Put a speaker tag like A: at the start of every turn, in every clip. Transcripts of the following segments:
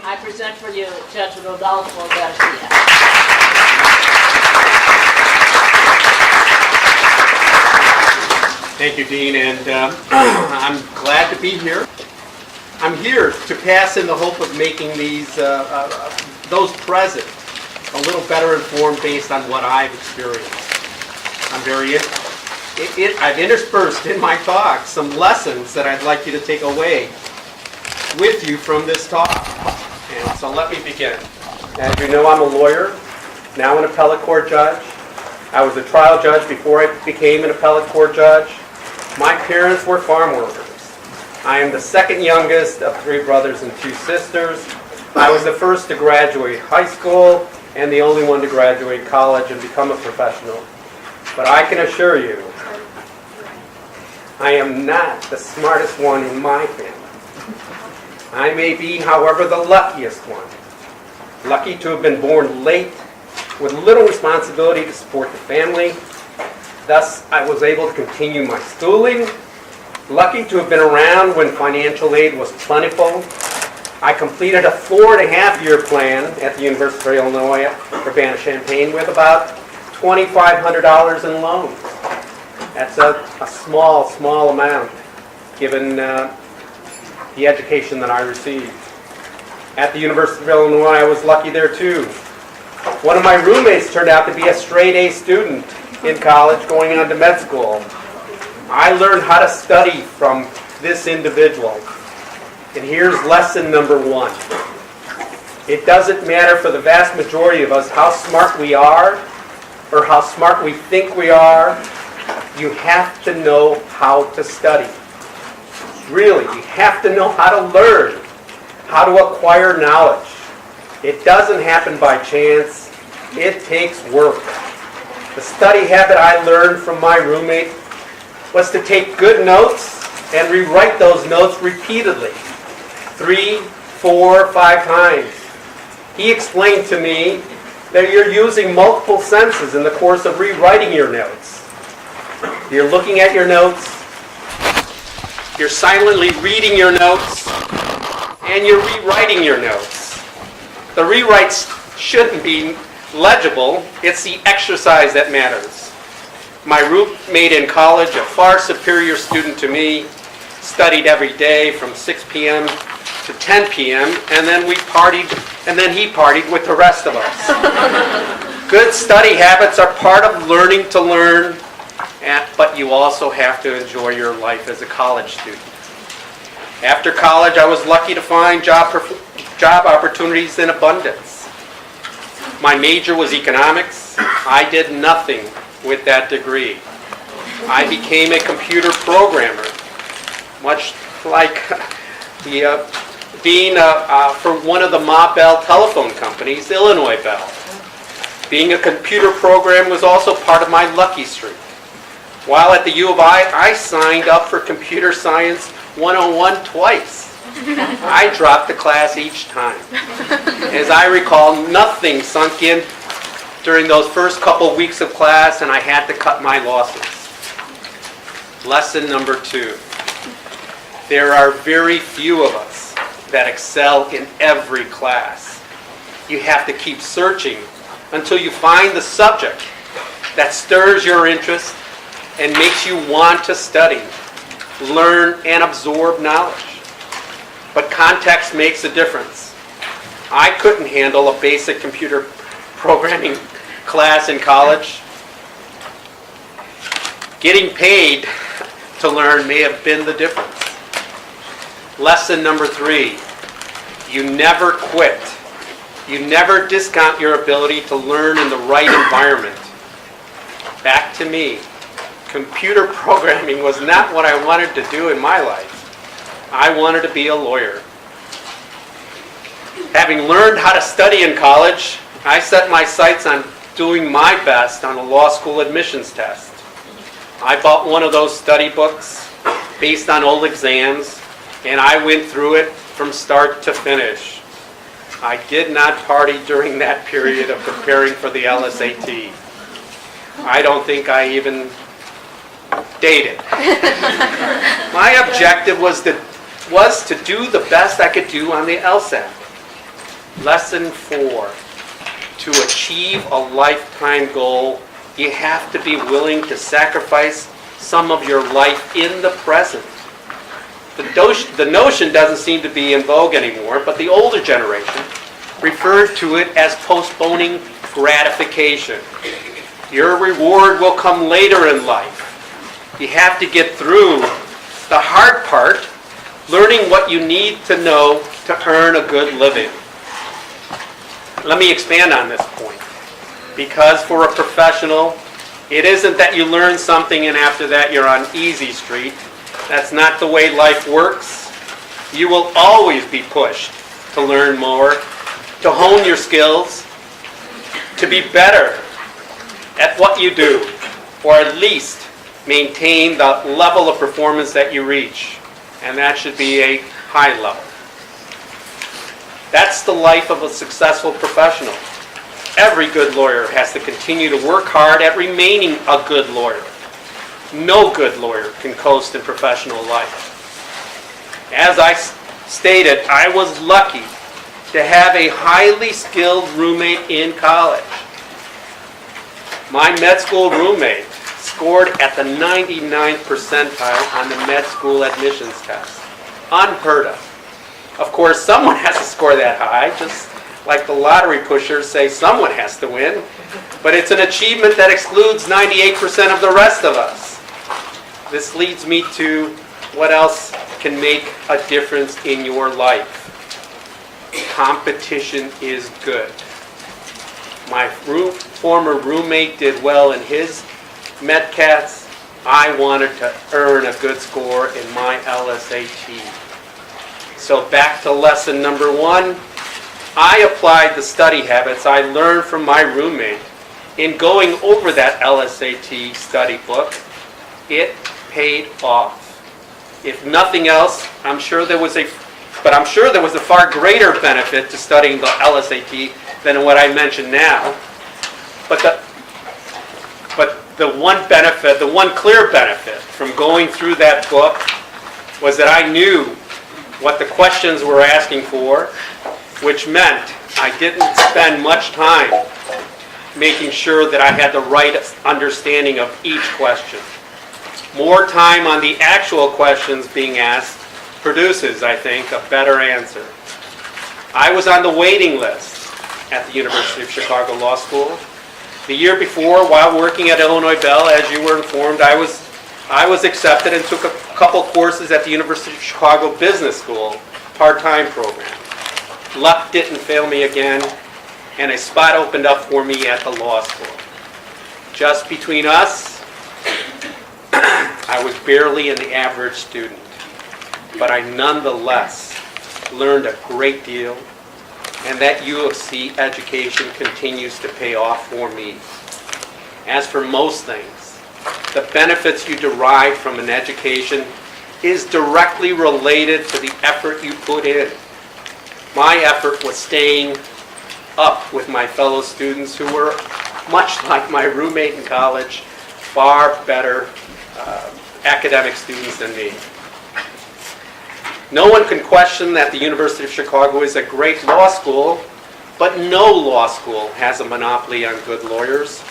A: I present for you Judge Rodolfo Garcia.
B: Thank you, Dean, and I'm glad to be here. I'm here to pass in the hope of making those present a little better informed based on what I've experienced. I've interspersed in my talk some lessons that I'd like you to take away with you from this talk. And so let me begin. As you know, I'm a lawyer, now an appellate court judge. I was a trial judge before I became an appellate court judge. My parents were farm workers. I am the second youngest of 3 brothers and 2 sisters. I was the first to graduate high school and the only one to graduate college and become a professional. But I can assure you, I am not the smartest one in my family. I may be, however, the luckiest one. Lucky to have been born late with little responsibility to support the family. Thus, I was able to continue my schooling. Lucky to have been around when financial aid was plentiful. I completed a 4.5-year plan at the University of Illinois at Urbana-Champaign with about $2,500 in loans. That's a small amount given the education that I received. At the University of Illinois, I was lucky there too. One of my roommates turned out to be a straight A student in college going on to med school. I learned how to study from this individual. And here's lesson number 1. It doesn't matter for the vast majority of us how smart we are or how smart we think we are. You have to know how to study. Really, you have to know how to learn, how to acquire knowledge. It doesn't happen by chance. It takes work. The study habit I learned from my roommate was to take good notes and rewrite those notes repeatedly, 3, 4, 5 times. He explained to me that you're using multiple senses in the course of rewriting your notes. You're looking at your notes, you're silently reading your notes, and you're rewriting your notes. The rewrites shouldn't be legible. It's the exercise that matters. My roommate in college, a far superior student to me, studied every day from 6 p.m. to 10 p.m. and then he partied with the rest of us. Good study habits are part of learning to learn, but you also have to enjoy your life as a college student. After college, I was lucky to find job opportunities in abundance. My major was economics. I did nothing with that degree. I became a computer programmer, much like being for one of the Ma Bell telephone companies, Illinois Bell. Being a computer programmer was also part of my lucky streak. While at the U of I signed up for Computer Science 101 twice. I dropped the class each time. As I recall, nothing sunk in during those first couple weeks of class, and I had to cut my losses. Lesson number 2. There are very few of us that excel in every class. You have to keep searching until you find the subject that stirs your interest and makes you want to study, learn, and absorb knowledge. But context makes a difference. I couldn't handle a basic computer programming class in college. Getting paid to learn may have been the difference. Lesson number 3, you never quit. You never discount your ability to learn in the right environment. Back to me. Computer programming was not what I wanted to do in my life. I wanted to be a lawyer. Having learned how to study in college, I set my sights on doing my best on a law school admissions test. I bought one of those study books based on old exams, and I went through it from start to finish. I did not party during that period of preparing for the LSAT. I don't think I even dated. My objective was to do the best I could do on the LSAT. Lesson 4. To achieve a lifetime goal, you have to be willing to sacrifice some of your life in the present. The notion doesn't seem to be in vogue anymore, but the older generation referred to it as postponing gratification. Your reward will come later in life. You have to get through the hard part, learning what you need to know to earn a good living. Let me expand on this point. Because for a professional, it isn't that you learn something and after that you're on easy street. That's not the way life works. You will always be pushed to learn more, to hone your skills, to be better at what you do, or at least maintain the level of performance that you reach. And that should be a high level. That's the life of a successful professional. Every good lawyer has to continue to work hard at remaining a good lawyer. No good lawyer can coast in professional life. As I stated, I was lucky to have a highly skilled roommate in college. My med school roommate scored at the 99th percentile on the med school admissions test. Unheard of. Of course, someone has to score that high, just like the lottery pushers say someone has to win. But it's an achievement that excludes 98% of the rest of us. This leads me to what else can make a difference in your life. Competition is good. My former roommate did well in his MedCats. I wanted to earn a good score in my LSAT. So back to lesson number 1. I applied the study habits I learned from my roommate in going over that LSAT study book. It paid off. If nothing else, I'm sure there was a far greater benefit to studying the LSAT than what I mentioned now. But the one clear benefit from going through that book was that I knew what the questions were asking for, which meant I didn't spend much time making sure that I had the right understanding of each question. More time on the actual questions being asked produces, I think, a better answer. I was on the waiting list at the University of Chicago Law School. The year before, while working at Illinois Bell, as you were informed, I was accepted and took a couple courses at the University of Chicago Business School part-time program. Luck didn't fail me again, and a spot opened up for me at the law school. Just between us, I was barely an average student, but I nonetheless learned a great deal, and that U of C education continues to pay off for me. As for most things, the benefits you derive from an education is directly related to the effort you put in. My effort was staying up with my fellow students who were, much like my roommate in college, far better academic students than me. No one can question that the University of Chicago is a great law school, but no law school has a monopoly on good lawyers.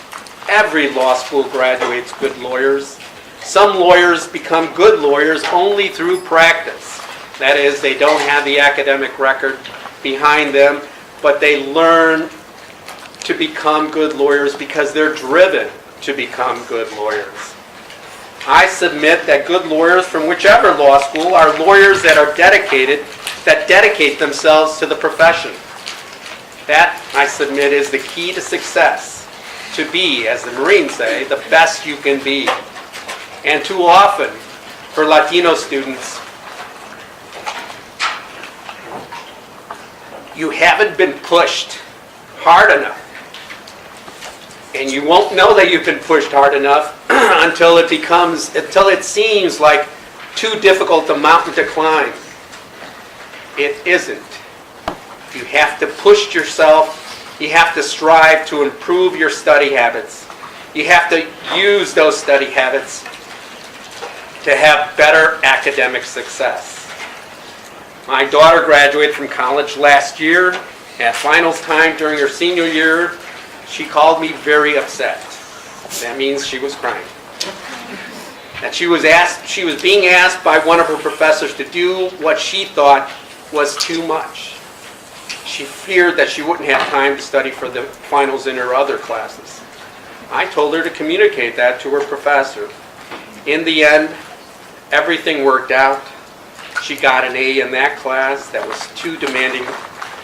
B: Every law school graduates good lawyers. Some lawyers become good lawyers only through practice. That is, they don't have the academic record behind them, but they learn to become good lawyers because they're driven to become good lawyers. I submit that good lawyers from whichever law school are lawyers that dedicate themselves to the profession. That, I submit, is the key to success. To be, as the Marines say, the best you can be. And too often, for Latino students, you haven't been pushed hard enough. And you won't know that you've been pushed hard enough until it seems like too difficult a mountain to climb. It isn't. You have to push yourself. You have to strive to improve your study habits. You have to use those study habits to have better academic success. My daughter graduated from college last year, At finals time during her senior year, she called me very upset. That means she was crying. That she was being asked by one of her professors to do what she thought was too much. She feared that she wouldn't have time to study for the finals in her other classes. I told her to communicate that to her professor. In the end, everything worked out. She got an A in that class that was too demanding,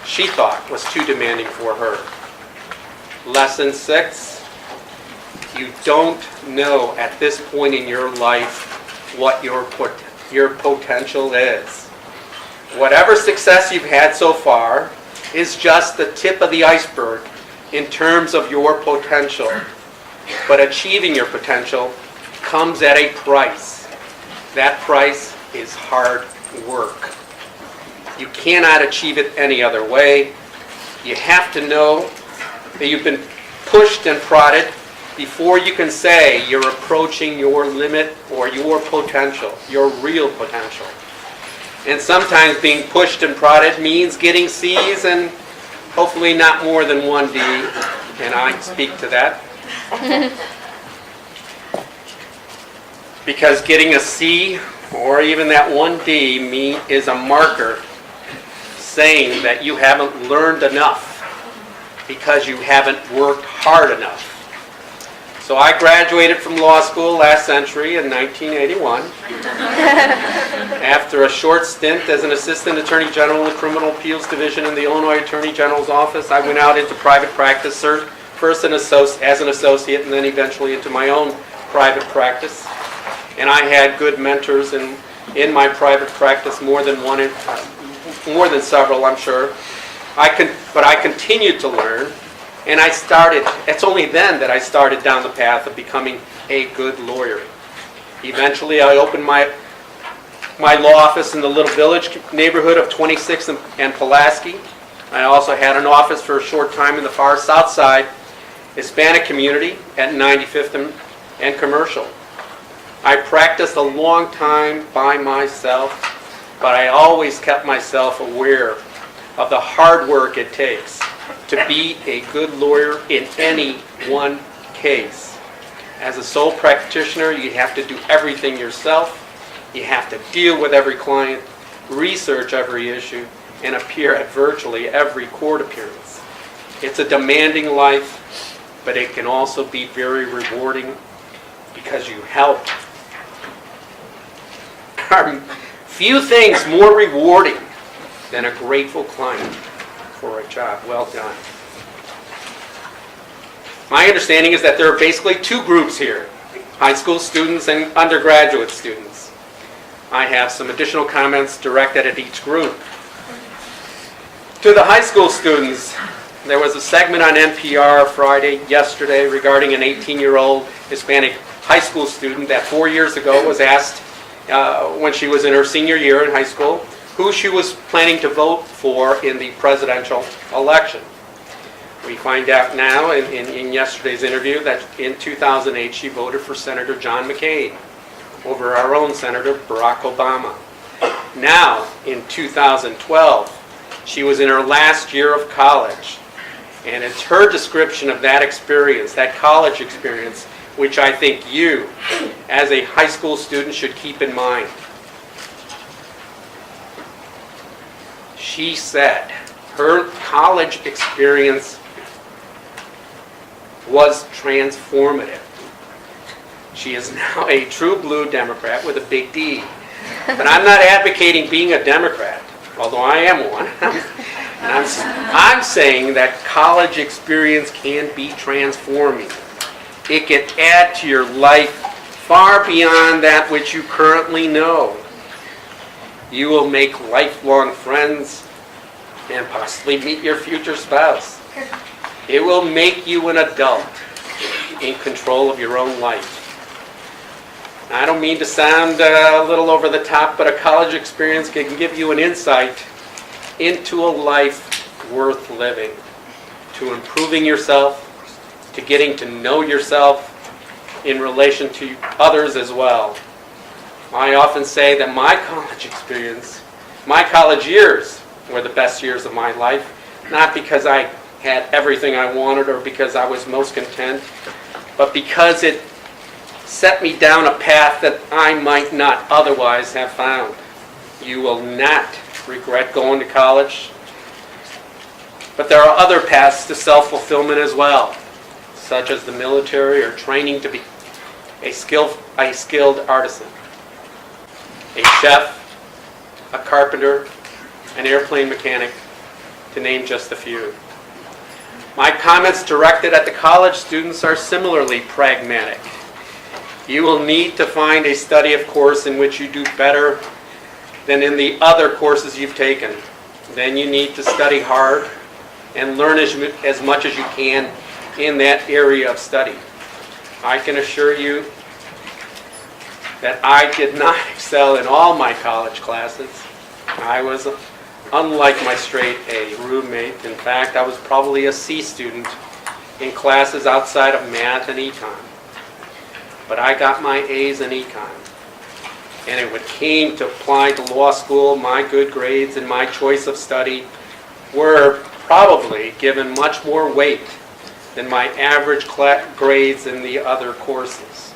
B: she thought was too demanding for her. Lesson 6, you don't know at this point in your life what your potential is. Whatever success you've had so far is just the tip of the iceberg in terms of your potential. But achieving your potential comes at a price. That price is hard work. You cannot achieve it any other way. You have to know that you've been pushed and prodded before you can say you're approaching your limit or your potential, your real potential. And sometimes being pushed and prodded means getting C's and hopefully not more than one D, and I speak to that. Because getting a C or even that one D is a marker saying that you haven't learned enough because you haven't worked hard enough. So I graduated from law school last century in 1981. After a short stint as an assistant attorney general in the criminal appeals division in the Illinois Attorney General's office, I went out into private practice, first as an associate and then eventually into my own private practice. And I had good mentors in my private practice, more than several, I'm sure. But I continued to learn. And it's only then that I started down the path of becoming a good lawyer. Eventually, I opened my law office in the little village neighborhood of 26th and Pulaski. I also had an office for a short time in the far south side Hispanic community at 95th and Commercial. I practiced a long time by myself, but I always kept myself aware of the hard work it takes to be a good lawyer in any one case. As a sole practitioner, you have to do everything yourself. You have to deal with every client, research every issue, and appear at virtually every court appearance. It's a demanding life, but it can also be very rewarding because you help. There are few things more rewarding than a grateful client for a job well done. My understanding is that there are basically two groups here, high school students and undergraduate students. I have some additional comments directed at each group. To the high school students, there was a segment on NPR yesterday regarding an 18-year-old Hispanic high school student that 4 years ago was asked when she was in her senior year in high school who she was planning to vote for in the presidential election. We find out now in yesterday's interview that in 2008 she voted for Senator John McCain over our own Senator Barack Obama. Now, in 2012, she was in her last year of college. And it's her description of that experience, that college experience, which I think you, as a high school student, should keep in mind. She said her college experience was transformative. She is now a true blue Democrat with a big D. But I'm not advocating being a Democrat, although I am one. And I'm saying that college experience can be transforming. It can add to your life far beyond that which you currently know. You will make lifelong friends and possibly meet your future spouse. It will make you an adult in control of your own life. I don't mean to sound a little over the top, but a college experience can give you an insight into a life worth living, to improving yourself, to getting to know yourself in relation to others as well. I often say that my college experience, my college years were the best years of my life not because I had everything I wanted or because I was most content, but because it set me down a path that I might not otherwise have found. You will not regret going to college, but there are other paths to self-fulfillment as well, such as the military or training to be a skilled artisan, a chef, a carpenter, an airplane mechanic, to name just a few. My comments directed at the college students are similarly pragmatic. You will need to find a study of course in which you do better than in the other courses you've taken. Then you need to study hard and learn as much as you can in that area of study. I can assure you that I did not excel in all my college classes. I was unlike my straight A roommate. In fact, I was probably a C student in classes outside of math and econ. But I got my A's in econ. And when it came to applying to law school, my good grades and my choice of study were probably given much more weight than my average grades in the other courses.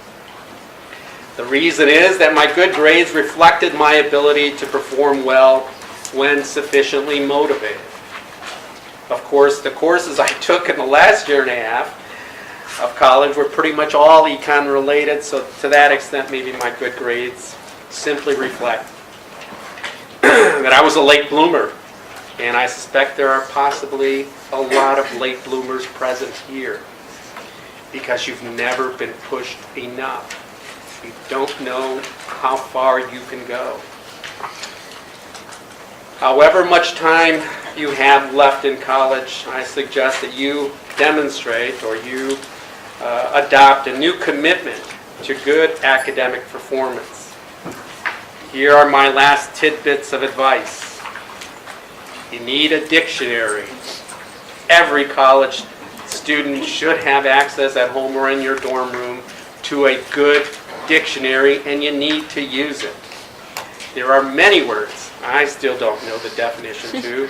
B: The reason is that my good grades reflected my ability to perform well when sufficiently motivated. Of course, the courses I took in the last year and a half of college were pretty much all econ related, so to that extent maybe my good grades simply reflect that I was a late bloomer, and I suspect there are possibly a lot of late bloomers present here because you've never been pushed enough. You don't know how far you can go. However much time you have left in college, I suggest that you demonstrate or you adopt a new commitment to good academic performance. Here are my last tidbits of advice. You need a dictionary. Every college student should have access at home or in your dorm room to a good dictionary, and you need to use it. There are many words I still don't know the definition to,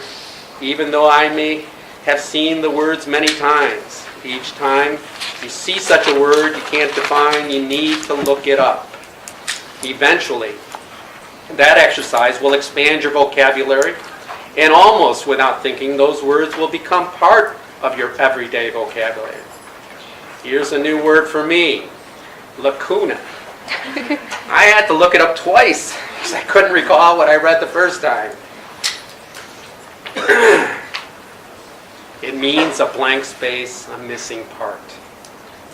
B: even though I may have seen the words many times. Each time you see such a word you can't define, you need to look it up. Eventually, that exercise will expand your vocabulary, and almost without thinking, those words will become part of your everyday vocabulary. Here's a new word for me, lacuna. I had to look it up twice because I couldn't recall what I read the first time. It means a blank space, a missing part.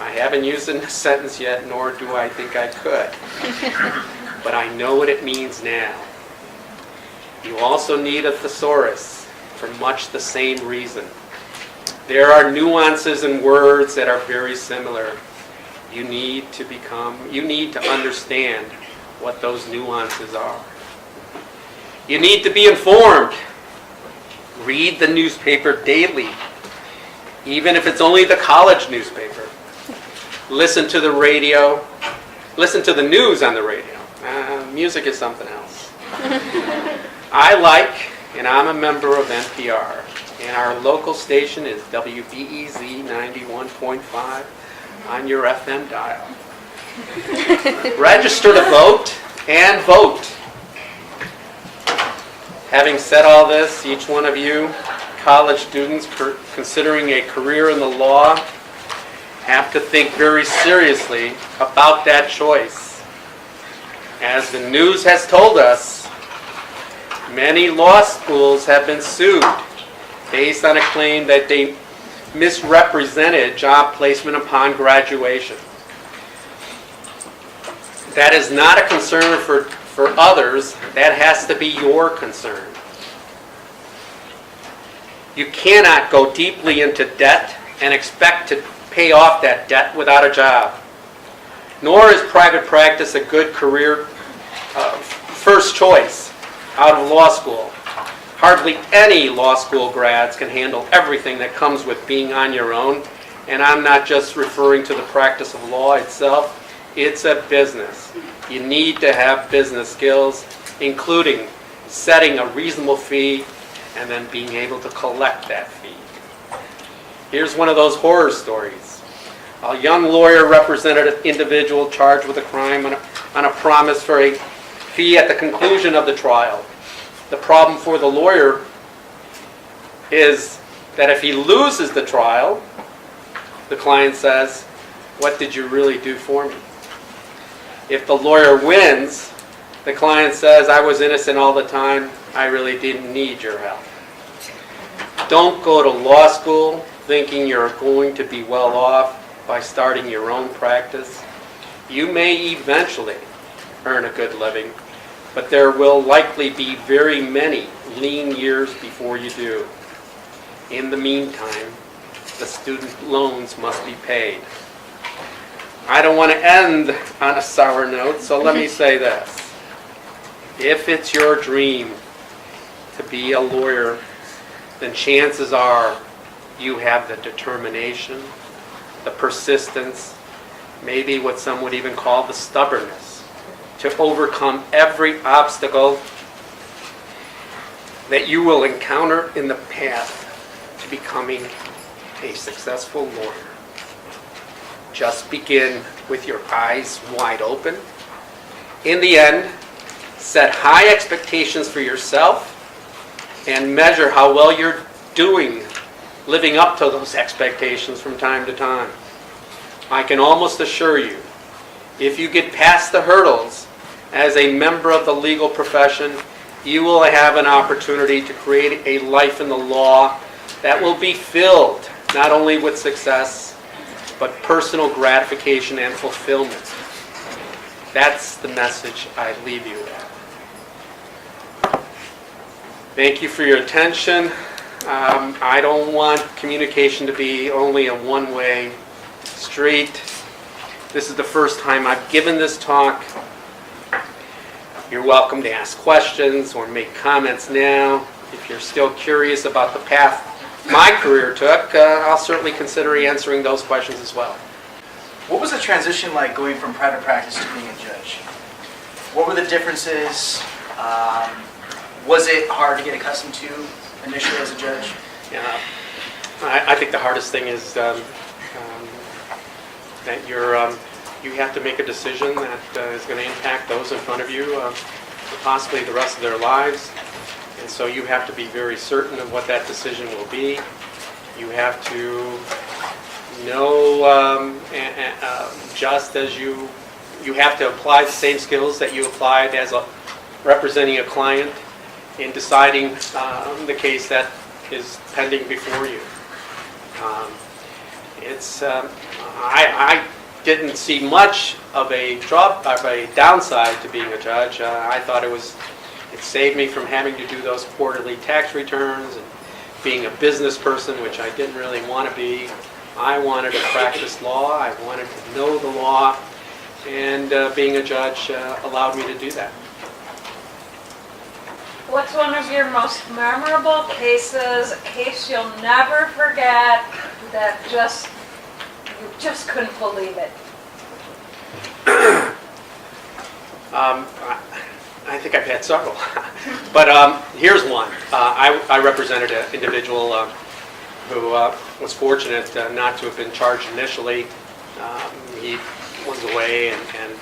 B: I haven't used it in a sentence yet, nor do I think I could. But I know what it means now. You also need a thesaurus for much the same reason. There are nuances in words that are very similar. You need to understand what those nuances are. You need to be informed. Read the newspaper daily, even if it's only the college newspaper. Listen to the radio. Listen to the news on the radio. Music is something else. I like, and I'm a member of NPR, and our local station is WBEZ 91.5 on your FM dial. Register to vote and vote. Having said all this, each one of you college students considering a career in the law have to think very seriously about that choice. As the news has told us, many law schools have been sued based on a claim that they misrepresented job placement upon graduation. That is not a concern for others. That has to be your concern. You cannot go deeply into debt and expect to pay off that debt without a job. Nor is private practice a good career first choice out of law school. Hardly any law school grads can handle everything that comes with being on your own. And I'm not just referring to the practice of law itself. It's a business. You need to have business skills, including setting a reasonable fee and then being able to collect that fee. Here's one of those horror stories. A young lawyer represented an individual charged with a crime on a promise for a fee at the conclusion of the trial. The problem for the lawyer is that if he loses the trial, the client says, "What did you really do for me?" If the lawyer wins, the client says, "I was innocent all the time. I really didn't need your help." Don't go to law school thinking you're going to be well off by starting your own practice. You may eventually earn a good living, but there will likely be very many lean years before you do. In the meantime, the student loans must be paid. I don't want to end on a sour note, so let me say this. If it's your dream to be a lawyer, then chances are you have the determination, the persistence, maybe what some would even call the stubbornness, to overcome every obstacle that you will encounter in the path to becoming a successful lawyer. Just begin with your eyes wide open. In the end, set high expectations for yourself and measure how well you're doing living up to those expectations from time to time. I can almost assure you, if you get past the hurdles as a member of the legal profession, you will have an opportunity to create a life in the law that will be filled not only with success, but personal gratification and fulfillment. That's the message I leave you with. Thank you for your attention. I don't want communication to be only a one-way street. This is the first time I've given this talk. You're welcome to ask questions or make comments now. If you're still curious about the path my career took, I'll certainly consider answering those questions as well.
C: What was the transition like going from private practice to being a judge? What were the differences? Was it hard to get accustomed to initially as a judge?
B: Yeah, I think the hardest thing is that you have to make a decision that is going to impact those in front of you, possibly the rest of their lives. And so you have to be very certain of what that decision will be. You have to know, just as you have to apply the same skills that you applied as representing a client in deciding the case that is pending before you. I didn't see much of a downside to being a judge. I thought it saved me from having to do those quarterly tax returns and being a business person, which I didn't really want to be. I wanted to practice law. I wanted to know the law, and being a judge allowed me to do that.
A: What's one of your most memorable cases, a case you'll never forget, that you just couldn't believe it?
B: I think I've had several, but here's one. I represented an individual who was fortunate not to have been charged initially. He was away, and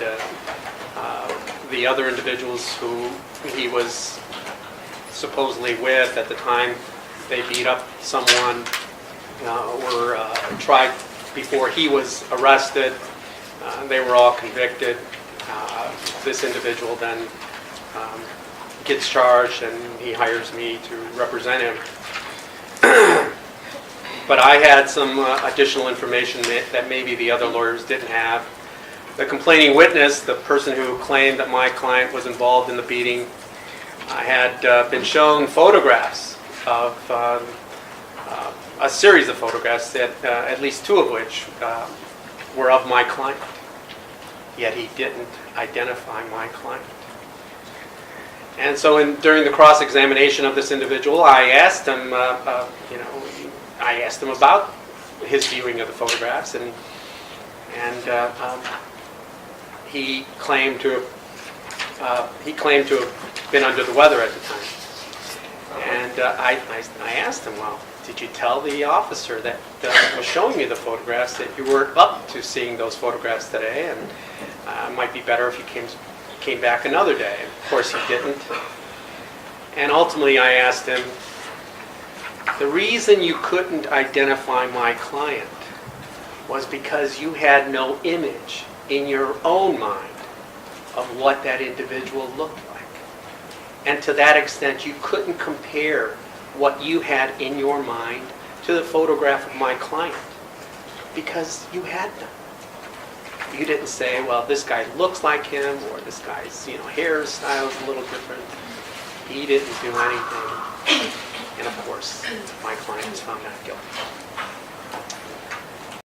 B: the other individuals who he was supposedly with at the time, they beat up someone, were tried before he was arrested. They were all convicted. This individual then gets charged, and he hires me to represent him. But I had some additional information that maybe the other lawyers didn't have. The complaining witness, the person who claimed that my client was involved in the beating, I had been shown photographs of a series of photographs, at least two of which were of my client. Yet he didn't identify my client. And so during the cross-examination of this individual, I asked him, I asked him about his viewing of the photographs, and he claimed to have been under the weather at the time. And I asked him, well, did you tell the officer that was showing you the photographs that you weren't up to seeing those photographs today, and it might be better if you came back another day? And of course he didn't. And ultimately I asked him, the reason you couldn't identify my client was because you had no image in your own mind of what that individual looked like. And to that extent, you couldn't compare what you had in your mind to the photograph of my client because you had none. You didn't say, well, this guy looks like him, or this guy's, hairstyle is a little different. He didn't do anything. And of course, my client was found not guilty.